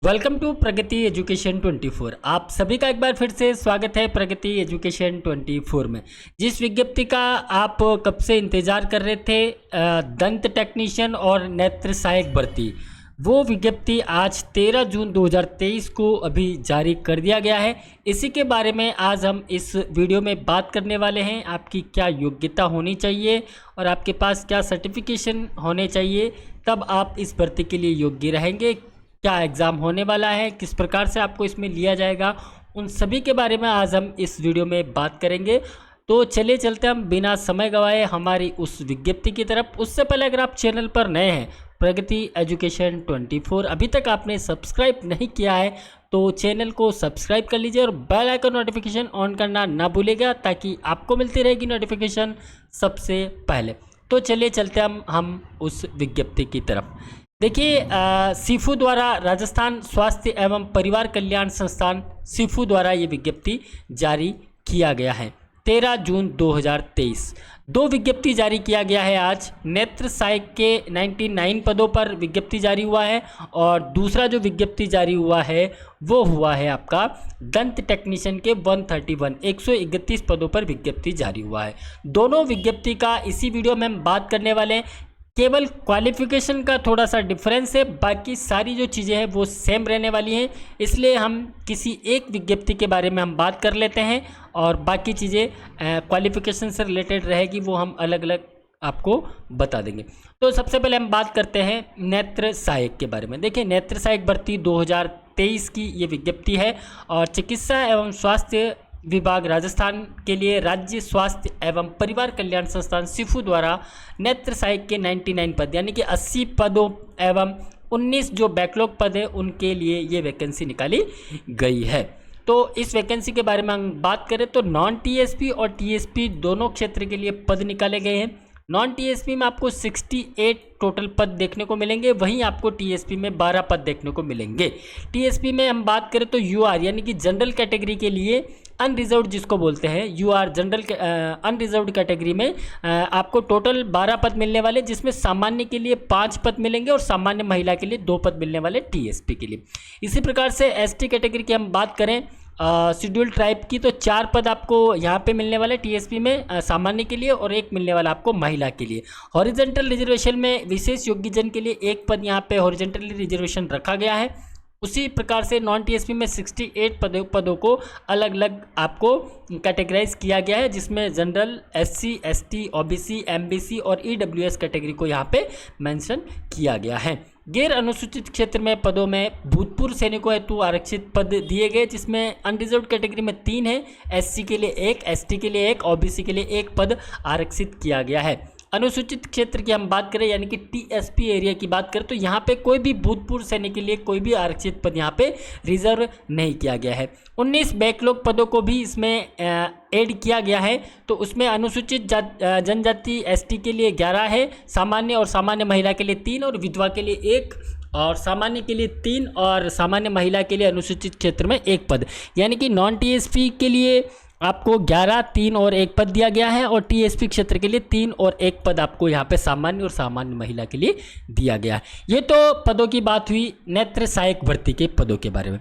Welcome to Pragati education 24। आप सभी का एक बार फिर से स्वागत है प्रगति एजुकेशन 24 में। जिस विज्ञप्ति का आप कब से इंतज़ार कर रहे थे, दंत टेक्नीशियन और नेत्र सहायक भर्ती, वो विज्ञप्ति आज 13 जून 2023 को अभी जारी कर दिया गया है। इसी के बारे में आज हम इस वीडियो में बात करने वाले हैं। आपकी क्या योग्यता होनी चाहिए और आपके पास क्या सर्टिफिकेशन होने चाहिए, तब आप इस भर्ती के लिए योग्य रहेंगे। क्या एग्ज़ाम होने वाला है, किस प्रकार से आपको इसमें लिया जाएगा, उन सभी के बारे में आज हम इस वीडियो में बात करेंगे। तो चलिए चलते हम बिना समय गवाए हमारी उस विज्ञप्ति की तरफ। उससे पहले अगर आप चैनल पर नए हैं प्रगति एजुकेशन 24 अभी तक आपने सब्सक्राइब नहीं किया है तो चैनल को सब्सक्राइब कर लीजिए और बेल आइकन नोटिफिकेशन ऑन करना ना भूलिएगा ताकि आपको मिलती रहेगी नोटिफिकेशन सबसे पहले। तो चलिए चलते हम उस विज्ञप्ति की तरफ। देखिए, सीफू द्वारा राजस्थान स्वास्थ्य एवं परिवार कल्याण संस्थान सीफू द्वारा ये विज्ञप्ति जारी किया गया है 13 जून 2023। दो विज्ञप्ति जारी किया गया है आज। नेत्र सहायक के 99 पदों पर विज्ञप्ति जारी हुआ है और दूसरा जो विज्ञप्ति जारी हुआ है वो हुआ है आपका दंत टेक्नीशियन के 131 पदों पर विज्ञप्ति जारी हुआ है। दोनों विज्ञप्ति का इसी वीडियो में हम बात करने वाले हैं। केवल क्वालिफिकेशन का थोड़ा सा डिफरेंस है, बाकी सारी जो चीज़ें हैं वो सेम रहने वाली हैं। इसलिए हम किसी एक विज्ञप्ति के बारे में हम बात कर लेते हैं और बाकी चीज़ें क्वालिफिकेशन से रिलेटेड रहेगी, वो हम अलग अलग आपको बता देंगे। तो सबसे पहले हम बात करते हैं नेत्र सहायक के बारे में। देखिए, नेत्र सहायक भर्ती 2023 की ये विज्ञप्ति है और चिकित्सा एवं स्वास्थ्य विभाग राजस्थान के लिए राज्य स्वास्थ्य एवं परिवार कल्याण संस्थान सीफू द्वारा नेत्र सहायक के 99 पद यानी कि 80 पदों एवं 19 जो बैकलॉग पद है उनके लिए ये वैकेंसी निकाली गई है। तो इस वैकेंसी के बारे में हम बात करें तो नॉन टीएसपी और टीएसपी दोनों क्षेत्र के लिए पद निकाले गए हैं। नॉन टीएसपी में आपको 68 टोटल पद देखने को मिलेंगे, वहीं आपको टीएसपी में 12 पद देखने को मिलेंगे। टीएसपी में हम बात करें तो यूआर यानी कि जनरल कैटेगरी के लिए अनरिजर्व्ड जिसको बोलते हैं, यूआर जनरल अनरिजर्व्ड कैटेगरी में आपको टोटल 12 पद मिलने वाले, जिसमें सामान्य के लिए 5 पद मिलेंगे और सामान्य महिला के लिए 2 पद मिलने वाले टीएसपी के लिए। इसी प्रकार से एसटी कैटेगरी की हम बात करें शेड्यूल्ड ट्राइब की तो 4 पद आपको यहाँ पे मिलने वाले टीएसपी में सामान्य के लिए और 1 मिलने वाला आपको महिला के लिए। हॉरिजेंटल रिजर्वेशन में विशेष योग्यजन के लिए 1 पद यहाँ पे हॉरिजेंटली रिजर्वेशन रखा गया है। उसी प्रकार से नॉन टीएसपी में 68 पदों को अलग अलग आपको कैटेगराइज किया गया है, जिसमें general, SC, ST, OBC, MBC और ईडब्ल्यूएस कैटेगरी को यहाँ पे मेंशन किया गया है। गैर अनुसूचित क्षेत्र में पदों में भूतपूर्व सैनिकों हेतु आरक्षित पद दिए गए, जिसमें अनरिजर्व्ड कैटेगरी में 3 है, एससी के लिए 1, एसटी के लिए 1, ओबीसी के लिए 1 पद आरक्षित किया गया है। अनुसूचित क्षेत्र की हम बात करें यानी कि टीएसपी एरिया की बात करें तो यहाँ पे कोई भी भूतपूर्व सैनिक के लिए कोई भी आरक्षित पद यहाँ पे रिजर्व नहीं किया गया है। 19 बैकलॉग पदों को भी इसमें ऐड किया गया है, तो उसमें अनुसूचित जनजाति एसटी के लिए 11 है, सामान्य और सामान्य महिला के लिए 3 और विधवा के लिए 1 और सामान्य के लिए 3 और सामान्य महिला के लिए अनुसूचित क्षेत्र में 1 पद, यानी कि नॉन टीएसपी के लिए आपको 11, 3 और 1 पद दिया गया है और टीएसपी क्षेत्र के लिए 3 और 1 पद आपको यहाँ पे सामान्य और सामान्य महिला के लिए दिया गया है। ये तो पदों की बात हुई नेत्र सहायक भर्ती के पदों के बारे में।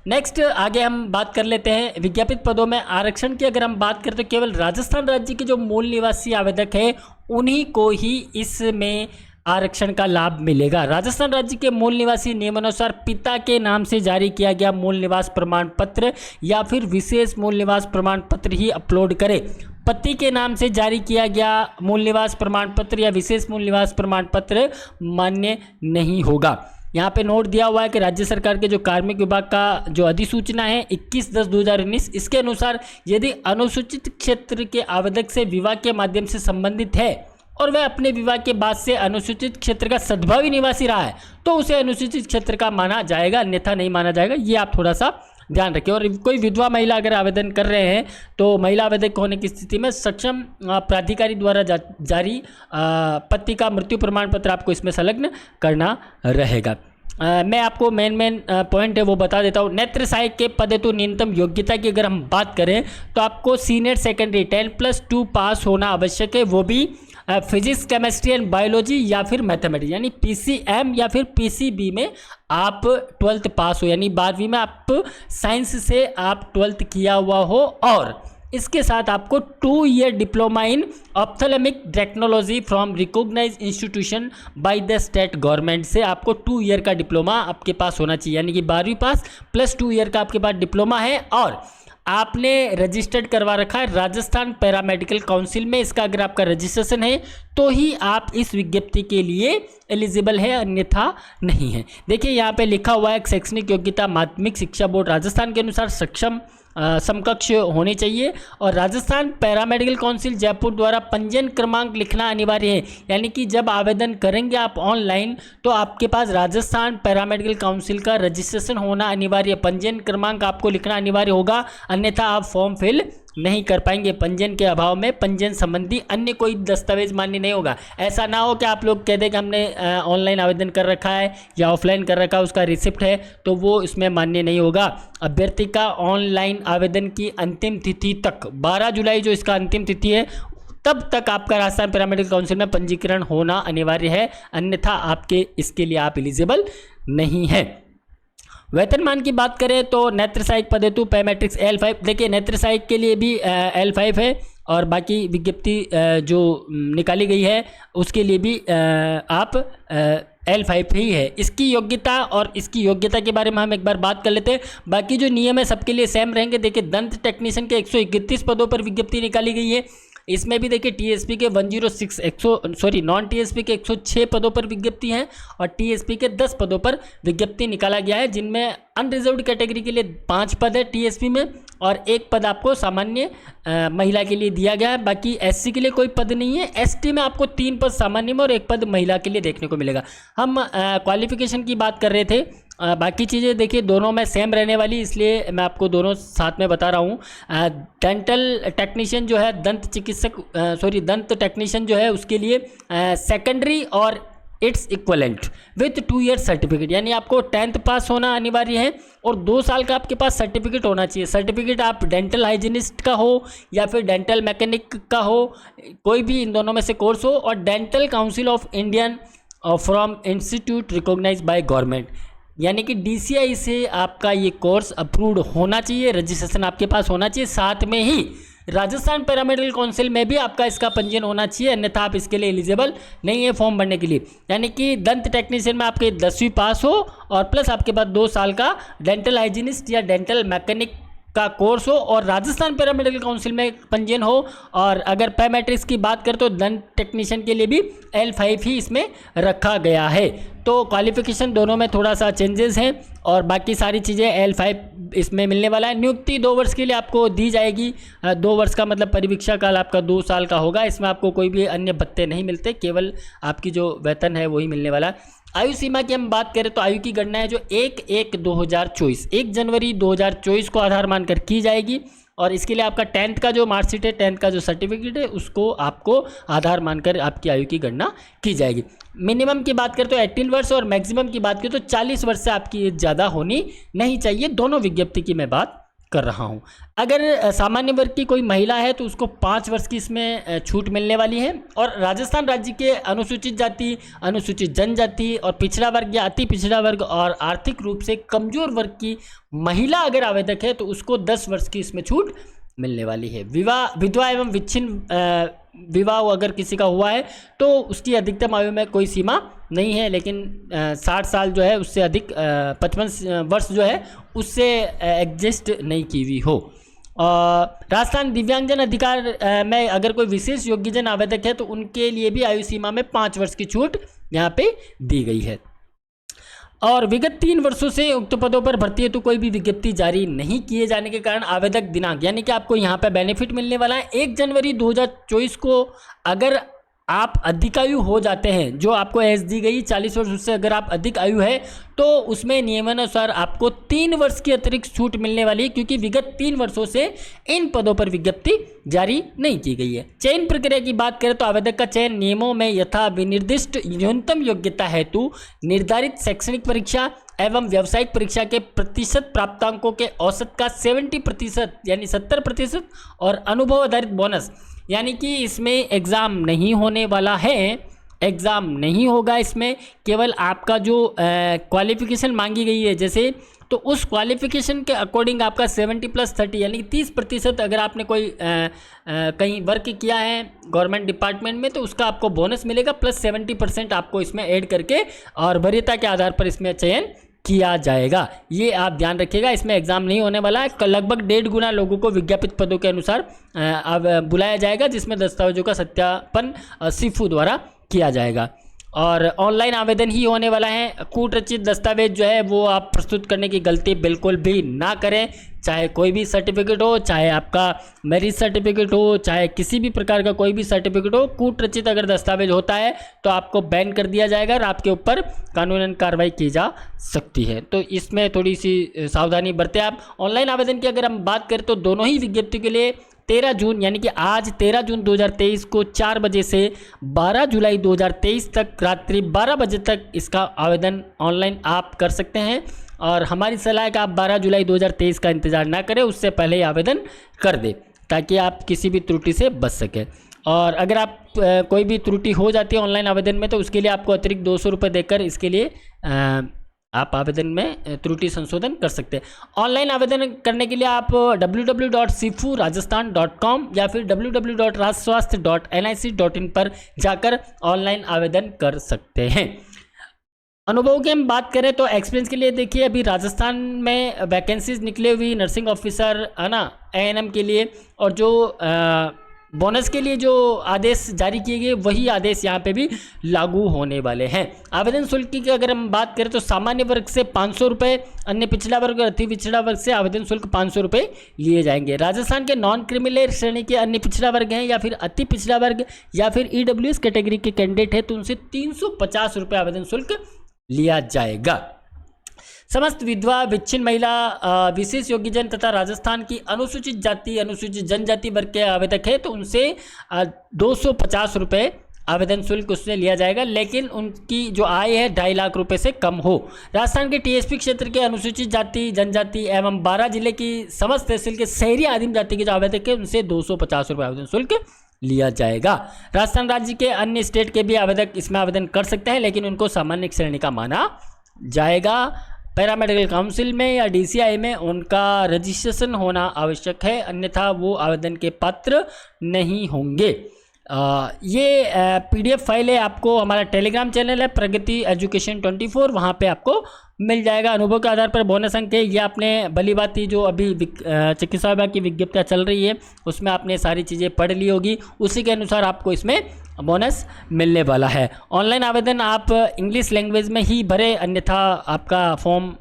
नेक्स्ट आगे हम बात कर लेते हैं विज्ञापित पदों में आरक्षण की। अगर हम बात करें तो केवल राजस्थान राज्य के जो मूल निवासी आवेदक है उन्हीं को ही इसमें आरक्षण का लाभ मिलेगा। राजस्थान राज्य के मूल निवासी नियमानुसार पिता के नाम से जारी किया गया मूल निवास प्रमाण पत्र या फिर विशेष मूल निवास प्रमाण पत्र ही अपलोड करें। पति के नाम से जारी किया गया मूल निवास प्रमाण पत्र या विशेष मूल निवास प्रमाण पत्र मान्य नहीं होगा। यहाँ पे नोट दिया हुआ है कि राज्य सरकार के जो कार्मिक विभाग का जो अधिसूचना है 21/10/2019, इसके अनुसार यदि अनुसूचित क्षेत्र के आवेदक से विवाह के माध्यम से संबंधित है और वह अपने विवाह के बाद से अनुसूचित क्षेत्र का सद्भावी निवासी रहा है तो उसे अनुसूचित क्षेत्र का माना जाएगा, अन्यथा नहीं माना जाएगा। ये आप थोड़ा सा ध्यान रखें। और कोई विधवा महिला अगर आवेदन कर रहे हैं तो महिला आवेदक होने की स्थिति में सक्षम प्राधिकारी द्वारा जारी पति का मृत्यु प्रमाण पत्र आपको इसमें संलग्न करना रहेगा। मैं आपको मेन पॉइंट है वो बता देता हूँ। नेत्र सहायक के पद हेतु न्यूनतम योग्यता की अगर हम बात करें तो आपको सीनियर सेकेंडरी 10+2 पास होना आवश्यक है, वो भी फिजिक्स, केमिस्ट्री एंड बायोलॉजी या फिर मैथमेटिक्स, यानी पीसीएम या फिर पीसीबी में आप 12th पास हो, यानी 12वीं में आप साइंस से आप 12th किया हुआ हो, और इसके साथ आपको 2 year diploma in ophthalmic technology from recognised institution by the state government से आपको 2 ईयर का डिप्लोमा आपके पास होना चाहिए, यानी कि 12वीं पास प्लस 2 ईयर का आपके पास डिप्लोमा है, और आपने रजिस्टर्ड करवा रखा है राजस्थान पैरामेडिकल काउंसिल में। इसका अगर आपका रजिस्ट्रेशन है तो ही आप इस विज्ञप्ति के लिए एलिजिबल है, अन्यथा नहीं है। देखिए यहाँ पे लिखा हुआ है शैक्षणिक योग्यता माध्यमिक शिक्षा बोर्ड राजस्थान के अनुसार सक्षम समकक्ष होने चाहिए, और राजस्थान पैरामेडिकल काउंसिल जयपुर द्वारा पंजीयन क्रमांक लिखना अनिवार्य है, यानी कि जब आवेदन करेंगे आप ऑनलाइन तो आपके पास राजस्थान पैरामेडिकल काउंसिल का रजिस्ट्रेशन होना अनिवार्य है, पंजीयन क्रमांक आपको लिखना अनिवार्य होगा, अन्यथा आप फॉर्म फिल नहीं कर पाएंगे। पंजीयन के अभाव में पंजीयन संबंधी अन्य कोई दस्तावेज मान्य नहीं होगा। ऐसा ना हो कि आप लोग कह दें कि हमने ऑनलाइन आवेदन कर रखा है या ऑफलाइन कर रखा है, उसका रिसिप्ट है, तो वो इसमें मान्य नहीं होगा। अभ्यर्थी का ऑनलाइन आवेदन की अंतिम तिथि तक 12 जुलाई जो इसका अंतिम तिथि है तब तक आपका राजस्थान पैरामेडिकल काउंसिल में पंजीकरण होना अनिवार्य है, अन्यथा आपके इसके लिए आप एलिजिबल नहीं है। वेतनमान की बात करें तो नेत्र सहायक पद हेतु पे मैट्रिक्स L5, देखिए नेत्र सहायक के लिए भी L5 है, और बाकी विज्ञप्ति जो निकाली गई है उसके लिए भी आप L5 ही है। इसकी योग्यता और इसकी योग्यता के बारे में हम एक बार बात कर लेते हैं। बाकी जो नियम है सबके लिए सेम रहेंगे। देखिए दंत टेक्नीशियन के 131 पदों पर विज्ञप्ति निकाली गई है। इसमें भी देखिए टीएसपी के 106 नॉन टीएसपी के 106 पदों पर विज्ञप्ति हैं, और टीएसपी के 10 पदों पर विज्ञप्ति निकाला गया है, जिनमें अनरिजर्व्ड कैटेगरी के लिए 5 पद है टीएसपी में, और 1 पद आपको सामान्य महिला के लिए दिया गया है। बाकी एससी के लिए कोई पद नहीं है। एसटी में आपको 3 पद सामान्य में और 1 पद महिला के लिए देखने को मिलेगा। हम क्वालिफिकेशन की बात कर रहे थे, बाकी चीज़ें देखिए दोनों में सेम रहने वाली, इसलिए मैं आपको दोनों साथ में बता रहा हूँ। डेंटल टेक्नीशियन जो है दंत टेक्नीशियन जो है उसके लिए सेकेंडरी और it's equivalent with 2 year certificate, यानी आपको 10th पास होना अनिवार्य है और 2 साल का आपके पास सर्टिफिकेट होना चाहिए। सर्टिफिकेट आप डेंटल हाइजीनिस्ट का हो या फिर डेंटल मैकेनिक का हो, कोई भी इन दोनों में से कोर्स हो, और dental council of Indian from institute recognised by government, यानी कि DCI से आपका ये कोर्स अप्रूव्ड होना चाहिए, रजिस्ट्रेशन आपके पास होना चाहिए। साथ में ही राजस्थान पैरामेडिकल काउंसिल में भी आपका इसका पंजीयन होना चाहिए, अन्यथा आप इसके लिए एलिजिबल नहीं है फॉर्म भरने के लिए। यानी कि दंत टेक्नीशियन में आपके 10वीं पास हो और प्लस आपके पास 2 साल का डेंटल हाइजीनिस्ट या डेंटल मैकेनिक का कोर्स हो, और राजस्थान पैरामेडिकल काउंसिल में पंजीयन हो। और अगर पैरामेट्रिक्स की बात करें तो दंत टेक्नीशियन के लिए भी L5 ही इसमें रखा गया है। तो क्वालिफिकेशन दोनों में थोड़ा सा चेंजेस हैं, और बाकी सारी चीज़ें L5 इसमें मिलने वाला है। नियुक्ति 2 वर्ष के लिए आपको दी जाएगी। 2 वर्ष का मतलब परिवीक्षा काल आपका 2 साल का होगा। इसमें आपको कोई भी अन्य भत्ते नहीं मिलते, केवल आपकी जो वेतन है वही मिलने वाला है। आयु सीमा की हम बात करें तो आयु की गणना है जो 1 जनवरी 2024 को आधार मानकर की जाएगी, और इसके लिए आपका 10th का जो मार्कशीट है, 10th का जो सर्टिफिकेट है, उसको आपको आधार मानकर आपकी आयु की गणना की जाएगी। मिनिमम की बात करें तो 18 वर्ष, और मैक्सिमम की बात करें तो 40 वर्ष से आपकी एज ज़्यादा होनी नहीं चाहिए। दोनों विज्ञप्ति की मैं बात कर रहा हूं। अगर सामान्य वर्ग की कोई महिला है तो उसको 5 वर्ष की इसमें छूट मिलने वाली है, और राजस्थान राज्य के अनुसूचित जाति, अनुसूचित जनजाति और पिछड़ा वर्ग या अति पिछड़ा वर्ग और आर्थिक रूप से कमजोर वर्ग की महिला अगर आवेदक है तो उसको 10 वर्ष की इसमें छूट मिलने वाली है। विधवा एवं विच्छिन्न विवाह अगर किसी का हुआ है तो उसकी अधिकतम आयु में कोई सीमा नहीं है, लेकिन 60 साल जो है उससे अधिक 55 वर्ष जो है उससे एग्जिस्ट नहीं की हुई हो। राजस्थान दिव्यांगजन अधिकार में अगर कोई विशेष योग्यजन आवेदक है तो उनके लिए भी आयु सीमा में 5 वर्ष की छूट यहाँ पे दी गई है। और विगत 3 वर्षों से उक्त पदों पर भर्ती हेतु कोई भी विज्ञप्ति जारी नहीं किए जाने के कारण आवेदक दिनांक, यानी कि आपको यहाँ पे बेनिफिट मिलने वाला है 1 जनवरी 2024 को। अगर आप अधिक आयु हो जाते हैं, जो आपको एज दी गई 40 वर्ष, उससे अगर आप अधिक आयु है तो उसमें नियमानुसार आपको 3 वर्ष की अतिरिक्त छूट मिलने वाली है, क्योंकि विगत 3 वर्षों से इन पदों पर विज्ञप्ति जारी नहीं की गई है। चयन प्रक्रिया की बात करें तो आवेदक का चयन नियमों में यथा विनिर्दिष्ट न्यूनतम योग्यता हेतु निर्धारित शैक्षणिक परीक्षा एवं व्यावसायिक परीक्षा के प्रतिशत प्राप्तांकों के औसत का 70% यानी 70% और अनुभव आधारित बोनस यानी कि इसमें एग्ज़ाम नहीं होने वाला है, एग्ज़ाम नहीं होगा इसमें, केवल आपका जो क्वालिफ़िकेशन मांगी गई है जैसे, तो उस क्वालिफ़िकेशन के अकॉर्डिंग आपका 70+30 यानी कि 30% अगर आपने कोई कहीं वर्क किया है गवर्नमेंट डिपार्टमेंट में तो उसका आपको बोनस मिलेगा, प्लस 70% आपको इसमें ऐड करके और वरीयता के आधार पर इसमें चयन किया जाएगा। ये आप ध्यान रखिएगा, इसमें एग्ज़ाम नहीं होने वाला है। लगभग 1.5 गुना लोगों को विज्ञापित पदों के अनुसार अब बुलाया जाएगा, जिसमें दस्तावेजों का सत्यापन सिफू द्वारा किया जाएगा और ऑनलाइन आवेदन ही होने वाला है। कूट रचित दस्तावेज जो है वो आप प्रस्तुत करने की गलती बिल्कुल भी ना करें, चाहे कोई भी सर्टिफिकेट हो, चाहे आपका मैरिज सर्टिफिकेट हो, चाहे किसी भी प्रकार का कोई भी सर्टिफिकेट हो, कूट रचित अगर दस्तावेज होता है तो आपको बैन कर दिया जाएगा और आपके ऊपर कानूनन कार्रवाई की जा सकती है। तो इसमें थोड़ी सी सावधानी बरतें आप। ऑनलाइन आवेदन की अगर हम बात करें तो दोनों ही विज्ञप्ति के लिए 13 जून यानी कि आज 13 जून 2023 को 4 बजे से 12 जुलाई 2023 तक रात्रि 12 बजे तक इसका आवेदन ऑनलाइन आप कर सकते हैं। और हमारी सलाह है कि आप 12 जुलाई 2023 का इंतज़ार ना करें, उससे पहले ही आवेदन कर दें ताकि आप किसी भी त्रुटि से बच सकें। और अगर आप कोई भी त्रुटि हो जाती है ऑनलाइन आवेदन में तो उसके लिए आपको अतिरिक्त 200 रुपये देकर इसके लिए आप आवेदन में त्रुटि संशोधन कर सकते हैं। ऑनलाइन आवेदन करने के लिए आप www.sifu.rajasthan.com या फिर www.rajswasth.nic.in पर जाकर ऑनलाइन आवेदन कर सकते हैं। अनुभव की हम बात करें तो एक्सपीरियंस के लिए देखिए, अभी राजस्थान में वैकेंसीज निकले हुई नर्सिंग ऑफिसर है ना, ANM के लिए, और जो बोनस के लिए जो आदेश जारी किए गए वही आदेश यहाँ पे भी लागू होने वाले हैं। आवेदन शुल्क की अगर हम बात करें तो सामान्य वर्ग से 500 रुपये, अन्य पिछड़ा वर्ग और अति पिछड़ा वर्ग से आवेदन शुल्क 500 रुपये लिए जाएंगे। राजस्थान के नॉन क्रिमिनल श्रेणी के अन्य पिछड़ा वर्ग हैं या फिर अति पिछड़ा वर्ग या फिर EWS कैटेगरी के कैंडिडेट है तो उनसे 350 रुपये आवेदन शुल्क लिया जाएगा। समस्त विधवा, विच्छिन्न महिला, विशेष योग्यजन तथा राजस्थान की अनुसूचित जाति, अनुसूचित जनजाति वर्ग के आवेदक है तो उनसे 250 रुपये आवेदन शुल्क उससे लिया जाएगा, लेकिन उनकी जो आय है 2.5 लाख रुपए से कम हो। राजस्थान के TSP क्षेत्र के अनुसूचित जाति, जनजाति एवं 12 जिले की समस्त तहसील के शहरी आदिम जाति के जो आवेदक है उनसे 250 रुपये आवेदन शुल्क लिया जाएगा। राजस्थान राज्य के अन्य स्टेट के भी आवेदक इसमें आवेदन कर सकते हैं, लेकिन उनको सामान्य श्रेणी का माना जाएगा। पैरामेडिकल काउंसिल में या DCI में उनका रजिस्ट्रेशन होना आवश्यक है, अन्यथा वो आवेदन के पात्र नहीं होंगे। ये PDF फाइल है, आपको हमारा टेलीग्राम चैनल है प्रगति एजुकेशन 24, वहाँ पे आपको मिल जाएगा। अनुभव के आधार पर बोनस अंक है, ये आपने भली बात थी जो अभी चिकित्सा विभाग की विज्ञप्तियाँ चल रही है उसमें आपने सारी चीज़ें पढ़ ली होगी, उसी के अनुसार आपको इसमें बोनस मिलने वाला है। ऑनलाइन आवेदन आप इंग्लिश लैंग्वेज में ही भरें, अन्यथा आपका फॉर्म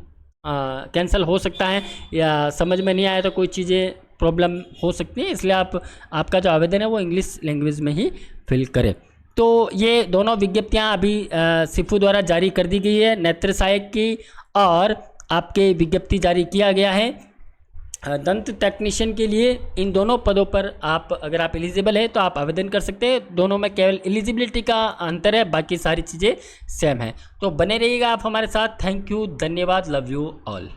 कैंसिल हो सकता है या समझ में नहीं आया तो कोई चीज़ें प्रॉब्लम हो सकती है, इसलिए आपका जो आवेदन है वो इंग्लिश लैंग्वेज में ही फिल करें। तो ये दोनों विज्ञप्तियाँ अभी सिफू द्वारा जारी कर दी गई है, नेत्र सहायक की और आपके विज्ञप्ति जारी किया गया है दंत टेक्नीशियन के लिए। इन दोनों पदों पर आप अगर आप एलिजिबल है तो आप आवेदन कर सकते हैं। दोनों में केवल एलिजिबिलिटी का अंतर है, बाकी सारी चीज़ें सेम है। तो बने रहिएगा आप हमारे साथ। थैंक यू, धन्यवाद, लव यू ऑल।